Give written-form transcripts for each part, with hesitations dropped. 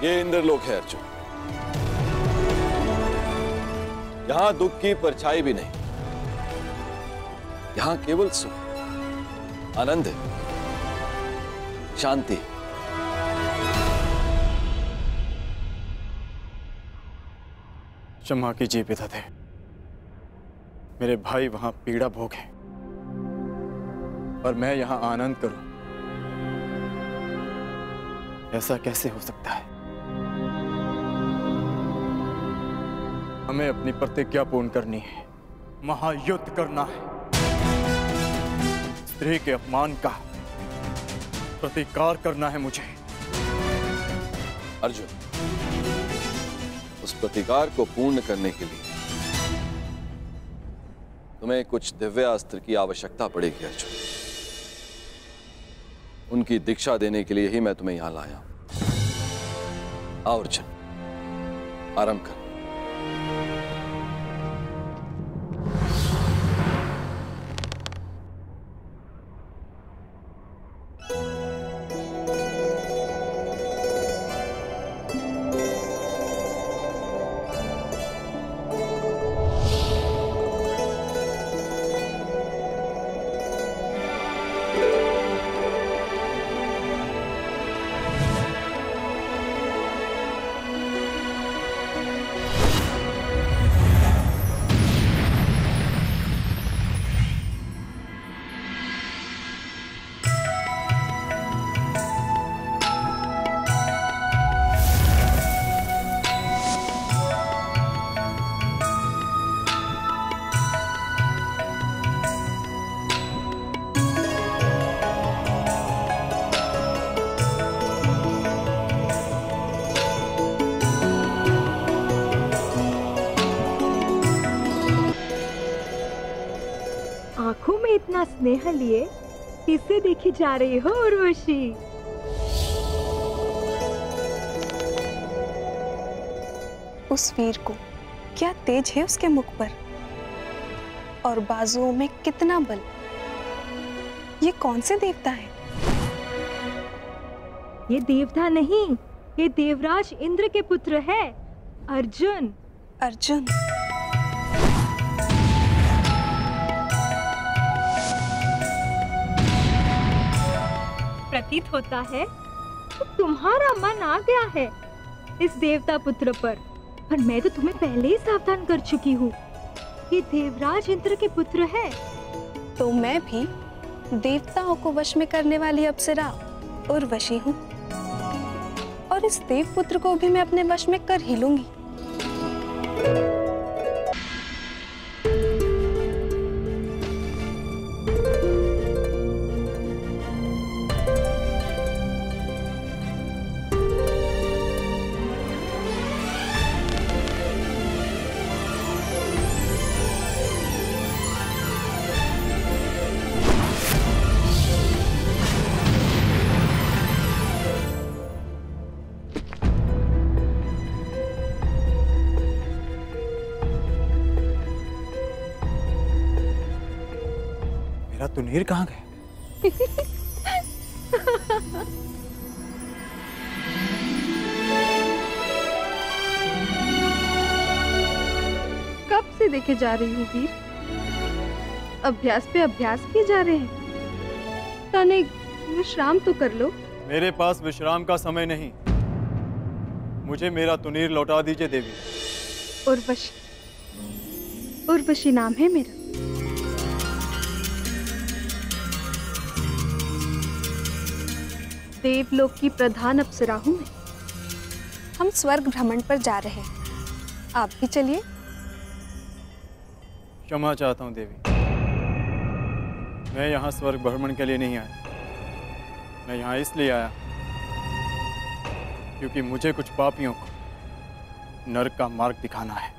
ये इंद्रलोक है अर्जुन। यहां दुख की परछाई भी नहीं, यहां केवल सुख, आनंद है, शांति। क्षमा कीजिए पितादे, मेरे भाई वहां पीड़ा भोग है और मैं यहां आनंद करूं, ऐसा कैसे हो सकता है? हमें अपनी प्रतिज्ञा पूर्ण करनी है, महायुद्ध करना है। स्त्री के अपमान का प्रतिकार करना है मुझे। अर्जुन, उस प्रतिकार को पूर्ण करने के लिए तुम्हें कुछ दिव्य अस्त्र की आवश्यकता पड़ेगी अर्जुन। उनकी दीक्षा देने के लिए ही मैं तुम्हें यहां लाया हूं। आओ अर्जुन, आरंभ कर। आंखों में इतना स्नेह लिए किससे देखी जा रही हो उर्वशी? उस वीर को क्या तेज है उसके मुख पर, और बाजुओं में कितना बल। ये कौन से देवता है? ये देवता नहीं, ये देवराज इंद्र के पुत्र है, अर्जुन। अर्जुन? प्रतीत होता है तो तुम्हारा मन आ गया है इस देवता पुत्र पर मैं तो तुम्हें पहले ही सावधान कर चुकी हूँ। ये देवराज इंद्र के पुत्र है। तो मैं भी देवताओं को वश में करने वाली अप्सरा उर्वशी हूँ, और इस देव पुत्र को भी मैं अपने वश में कर ही लूंगी। तुनीर कहाँ गए? कब से देखे जा रही हूँ वीर, अभ्यास पे अभ्यास किए जा रहे हैं। तनिक विश्राम तो कर लो। मेरे पास विश्राम का समय नहीं, मुझे मेरा तुनीर लौटा दीजिए देवी। उर्वशी, उर्वशी नाम है मेरा। देवलोक की प्रधान अप्सरा हूँ मैं। हम स्वर्ग भ्रमण पर जा रहे हैं, आप भी चलिए। क्षमा चाहता हूँ देवी, मैं यहाँ स्वर्ग भ्रमण के लिए नहीं आया। मैं यहाँ इसलिए आया क्योंकि मुझे कुछ पापियों को नरक का मार्ग दिखाना है।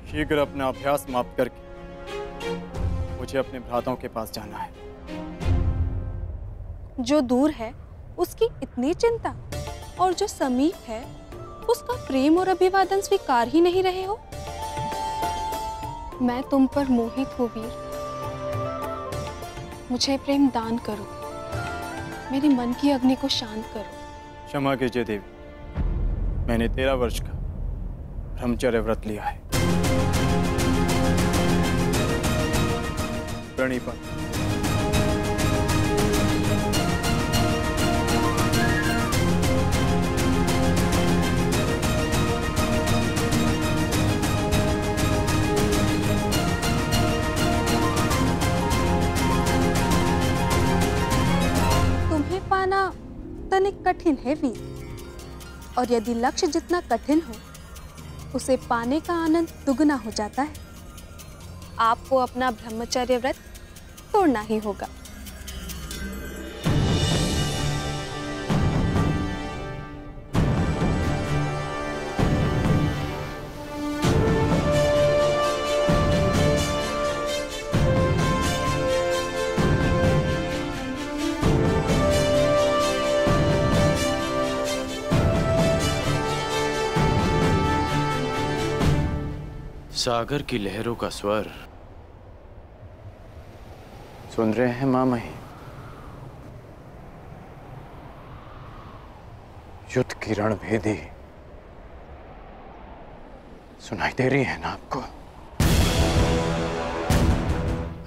शीघ्र अपना अभ्यास समाप्त करके मुझे अपने भ्राताओं के पास जाना है। जो दूर है उसकी इतनी चिंता, और जो समीप है उसका प्रेम और अभिवादन स्वीकार ही नहीं रहे हो। मैं तुम पर मोहित हूँ वीर, मुझे प्रेम दान करो, मेरे मन की अग्नि को शांत करो। क्षमा कीजिए देवी, मैंने 13 वर्ष का ब्रह्मचर्य व्रत लिया है। प्रणिपात। तुम्हें पाना तनिक कठिन है वीर, और यदि लक्ष्य जितना कठिन हो उसे पाने का आनंद दुगना हो जाता है। आपको अपना ब्रह्मचर्य व्रत तोड़ना ही होगा। सागर की लहरों का स्वर सुन रहे हैं माँ मही? युद्ध की रणभेदी सुनाई दे रही है ना आपको?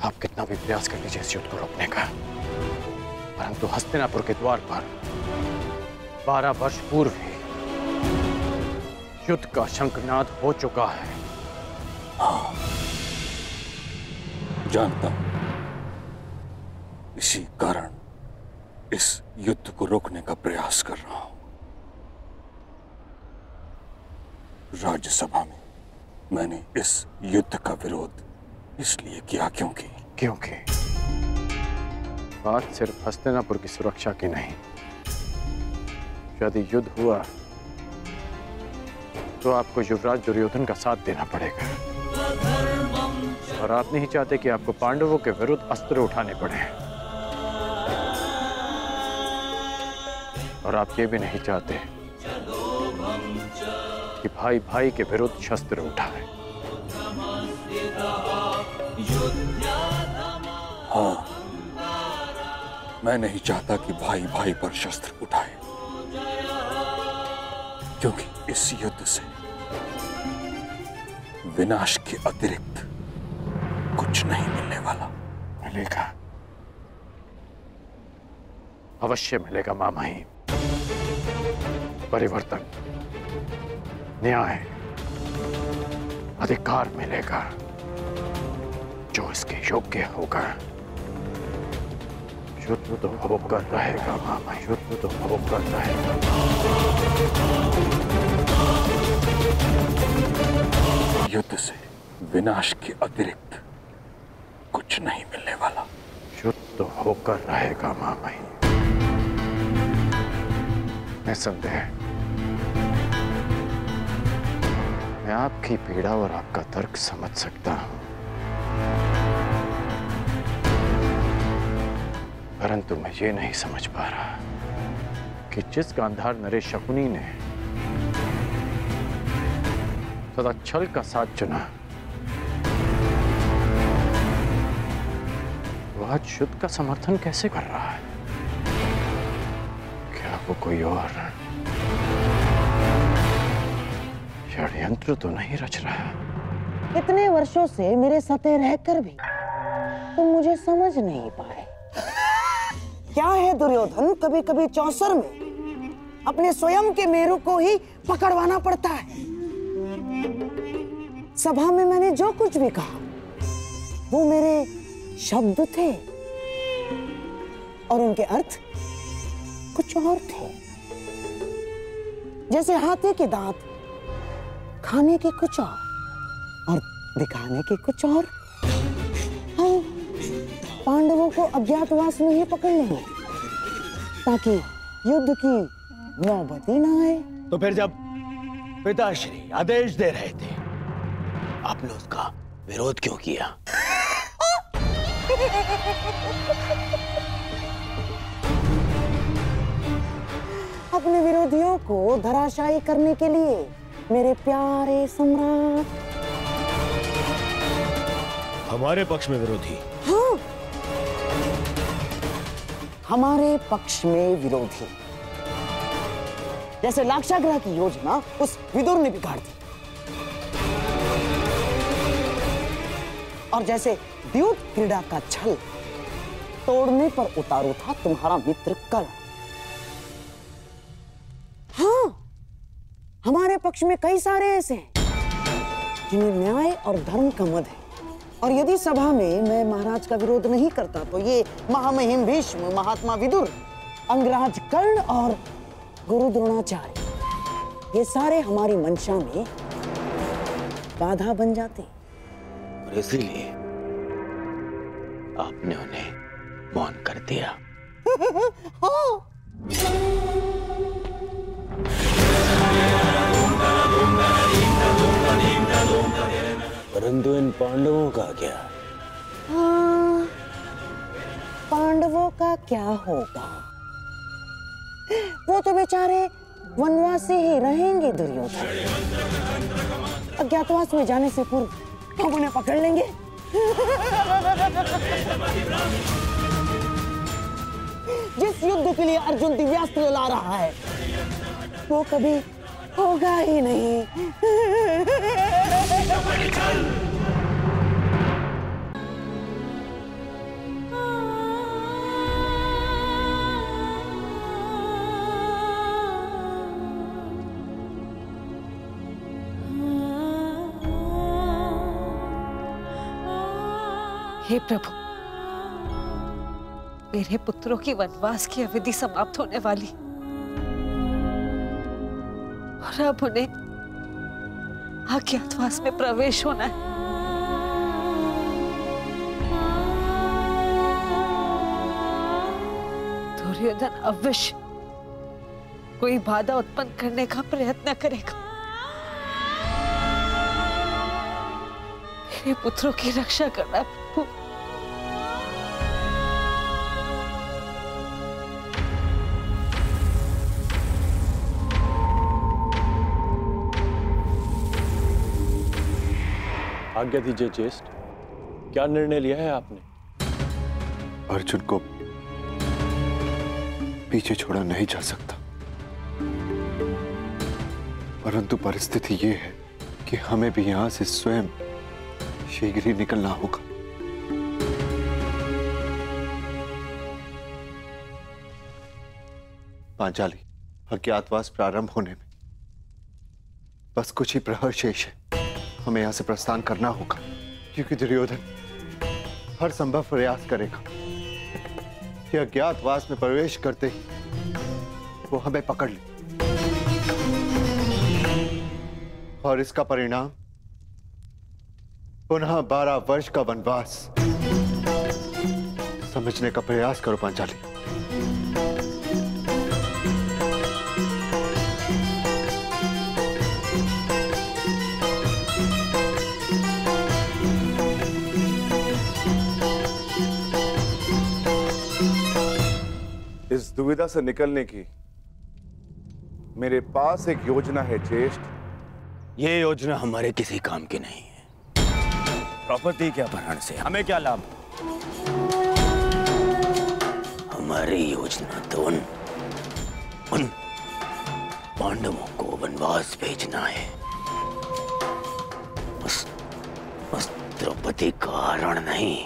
आप कितना भी प्रयास कर लीजिए इस युद्ध को रोकने का, परंतु हस्तिनापुर के द्वार पर 12 वर्ष पूर्व ही युद्ध का शंखनाद हो चुका है। हाँ, जानता हूं। इसी कारण इस युद्ध को रोकने का प्रयास कर रहा हूं। राज्यसभा में मैंने इस युद्ध का विरोध इसलिए किया क्योंकि बात सिर्फ हस्तिनापुर की सुरक्षा की नहीं। यदि युद्ध हुआ तो आपको युवराज दुर्योधन का साथ देना पड़ेगा, और आप नहीं चाहते कि आपको पांडवों के विरुद्ध अस्त्र उठाने पड़े, और आप ये भी नहीं चाहते कि भाई भाई के विरुद्ध शस्त्र उठाए। हाँ, मैं नहीं चाहता कि भाई भाई पर शस्त्र उठाए, क्योंकि इस युद्ध से विनाश के अतिरिक्त कुछ नहीं मिलने वाला। मिलेगा, अवश्य मिलेगा माँ मही। परिवर्तन, न्याय, अधिकार मिलेगा जो इसके योग्य होगा। युद्ध तो होकर रहेगा माँ मही, युद्ध तो होकर रहेगा। युद्ध से विनाश के अतिरिक्त कुछ नहीं मिलने वाला। युद्ध तो होकर रहेगा माँ मही। निसंदेह मैं आपकी पीड़ा और आपका तर्क समझ सकता हूं, परंतु मैं ये नहीं समझ पा रहा कि जिस गांधार नरेश शकुनी ने सदा छल का साथ चुना, वह आज युद्ध का समर्थन कैसे कर रहा है? क्या वो कोई और षड्यंत्र तो नहीं रच रहा? इतने वर्षों से मेरे सते रहकर भी तुम मुझे समझ नहीं पाए। क्या है दुर्योधन, कभी कभी चौसर में अपने स्वयं के मेरु को ही पकड़वाना पड़ता है। सभा में मैंने जो कुछ भी कहा वो मेरे शब्द थे और उनके अर्थ कुछ और थे। जैसे हाथी के दांत खाने के कुछ और दिखाने के कुछ और। हम पांडवों को अज्ञातवास में ही पकड़ लेंगे ताकि युद्ध की नौबत ही ना आए। तो फिर जब पिताश्री आदेश दे रहे थे, आपने उसका विरोध क्यों किया? अपने विरोधियों को धराशायी करने के लिए मेरे प्यारे सम्राट। हमारे पक्ष में विरोधी? हाँ, हमारे पक्ष में विरोधी। जैसे लाक्षागृह की योजना उस विदुर ने बिगाड़ दी, और जैसे द्यूत क्रीड़ा का छल तोड़ने पर उतारू था तुम्हारा मित्र कर्ण। हाँ, हमारे पक्ष में कई सारे ऐसे हैं जिन्हें न्याय और धर्म का मद है, और यदि सभा में मैं महाराज का विरोध नहीं करता तो ये महामहिम भीष्म, महात्मा विदुर, अंगराज कर्ण और गुरु द्रोणाचार्य, ये सारे हमारी मंशा में बाधा बन जाते। और इसीलिए आपने उन्हें मौन कर दिया। हाँ। परंतु इन पांडवों का क्या? हाँ, पांडवों का क्या होगा? वो तो बेचारे वनवासी ही रहेंगे दुर्योधन। अज्ञातवास में जाने से पूर्व हम उन्हें पकड़ लेंगे। जिस युद्ध के लिए अर्जुन दिव्यास्त्र ला रहा है वो कभी होगा ही नहीं। हे प्रभु, मेरे पुत्रों की वनवास की अवधि समाप्त होने वाली और अब उन्हें अज्ञातवास में प्रवेश होना है। दुर्योधन अवश्य कोई बाधा उत्पन्न करने का प्रयत्न करेगा। मेरे पुत्रों की रक्षा करना प्रभु। आज्ञा दीजिए ज्येष्ठ, क्या निर्णय लिया है आपने? अर्जुन को पीछे छोड़ा नहीं जा सकता, परंतु परिस्थिति ये है कि हमें भी यहां से स्वयं शीघ्र ही निकलना होगा। पांचाली, अज्ञातवास प्रारंभ होने में बस कुछ ही प्रहर शेष है। हमें यहां से प्रस्थान करना होगा, क्योंकि दुर्योधन हर संभव प्रयास करेगा कि अज्ञातवास में प्रवेश करते ही वो हमें पकड़ ले, और इसका परिणाम पुनः 12 वर्ष का वनवास। समझने का प्रयास करो पांचाली। इस दुविधा से निकलने की मेरे पास एक योजना है ज्येष्ठ। ये योजना हमारे किसी काम की नहीं है। द्रौपदी के अपहरण से हमें क्या लाभ? हमारी योजना तो उन पांडवों को वनवास भेजना है। उस द्रौपदी का हरण नहीं।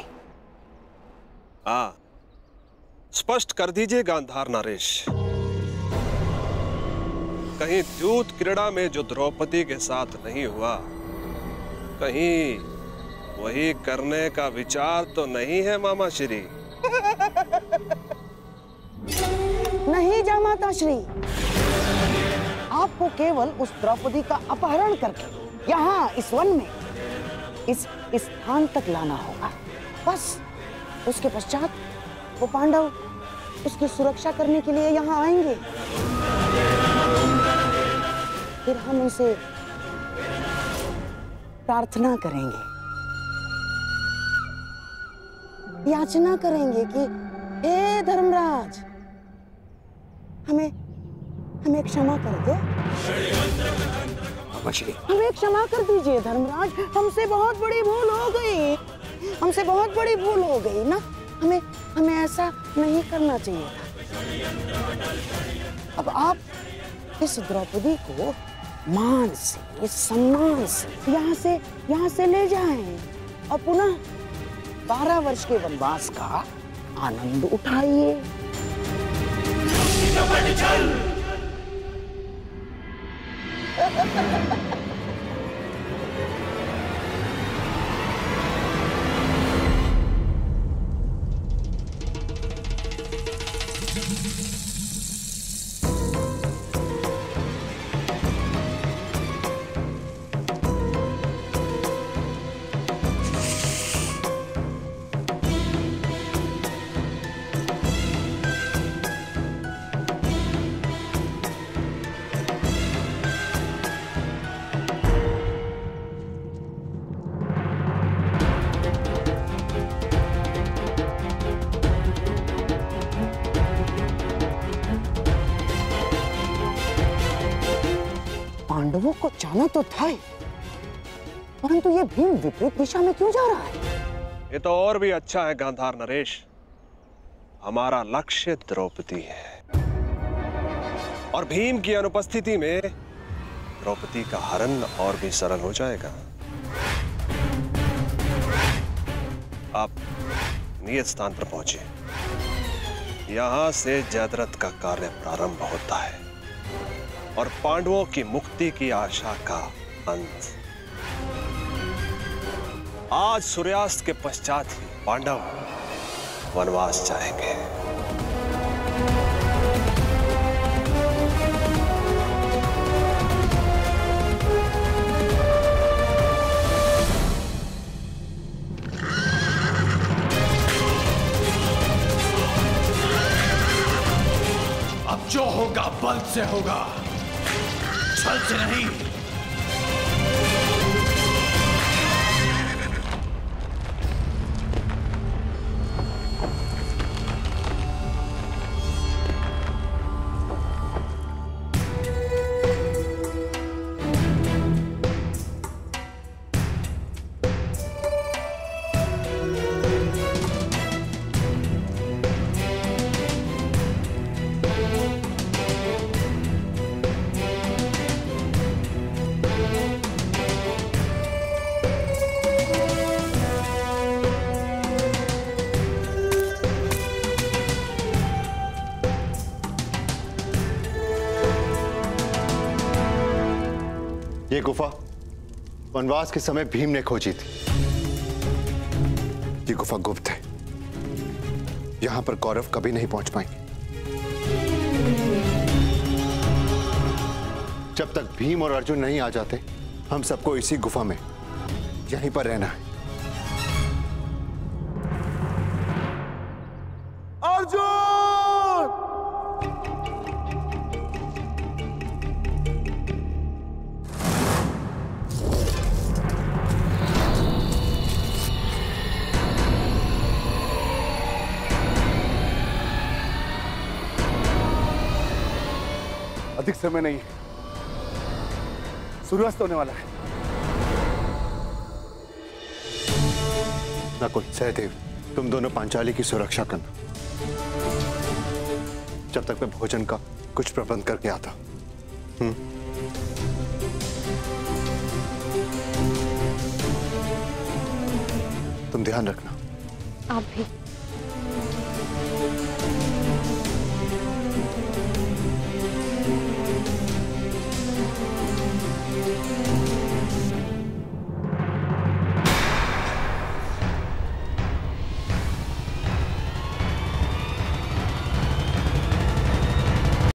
हाँ, स्पष्ट कर दीजिए गांधार नरेश। कहीं द्यूत क्रीड़ा में जो द्रौपदी के साथ नहीं हुआ, कहीं वही करने का विचार तो नहीं है मामा श्री? नहीं जामाता श्री, आपको केवल उस द्रौपदी का अपहरण करके यहाँ इस वन में इस स्थान तक लाना होगा, बस। उसके पश्चात वो पांडव उसकी सुरक्षा करने के लिए यहाँ आएंगे। फिर हम उनसे प्रार्थना करेंगे, याचना करेंगे कि हे धर्मराज, हमें क्षमा कर दो। हमें क्षमा कर दीजिए धर्मराज, हमसे बहुत बड़ी भूल हो गई। हमसे बहुत बड़ी भूल हो गई ना, हमें ऐसा नहीं करना चाहिए था। अब इस द्रौपदी को मान से, सम्मान से यहाँ से ले जाएं और पुनः 12 वर्ष के वनवास का आनंद उठाइए। पांडवों को जाना तो था ही, परंतु ये भीम विपरीत दिशा में क्यों जा रहा है? ये तो और भी अच्छा है गांधार नरेश। हमारा लक्ष्य द्रौपदी है और भीम की अनुपस्थिति में द्रौपदी का हरण और भी सरल हो जाएगा। आप नियत स्थान पर पहुंचे। यहां से जयद्रथ का कार्य प्रारंभ होता है और पांडवों की मुक्ति की आशा का अंत। आज सूर्यास्त के पश्चात ही पांडव वनवास जाएंगे। अब जो होगा बल से होगा, छल से नहीं। ये गुफा वनवास के समय भीम ने खोजी थी। ये गुफा गुप्त है, यहां पर कौरव कभी नहीं पहुंच पाएंगे। जब तक भीम और अर्जुन नहीं आ जाते, हम सबको इसी गुफा में यहीं पर रहना है। अधिक समय नहीं, सूर्यास्त होने वाला है। नकुल, सहदेव, तुम दोनों पांचाली की सुरक्षा करना, जब तक मैं भोजन का कुछ प्रबंध करके आता। तुम ध्यान रखना। आप भी।